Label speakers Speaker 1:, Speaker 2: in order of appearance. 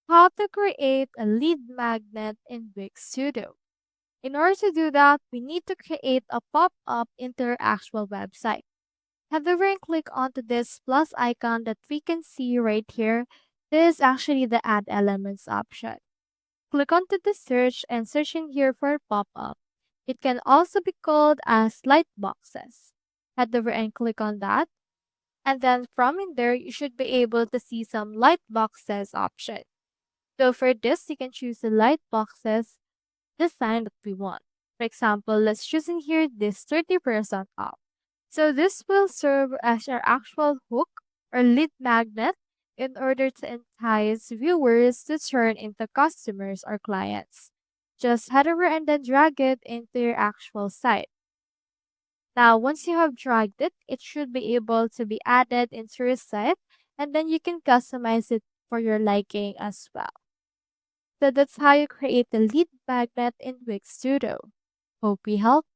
Speaker 1: How to create a lead magnet in Wix Studio. In order to do that, we need to create a pop-up into our actual website. Hover and click onto this plus icon that we can see right here. This is actually the Add Elements option. Click onto the search and search in here for pop-up. It can also be called as light boxes. Head over and click on that. And then from in there, you should be able to see some light boxes option. So for this, you can choose the light boxes design that we want. For example, let's choose in here this 30% off. So this will serve as our actual hook or lead magnet in order to entice viewers to turn into customers or clients. Just head over and then drag it into your actual site. Now, once you have dragged it, it should be able to be added into your site and then you can customize it for your liking as well. So that's how you create the lead magnet in Wix Studio. Hope we helped.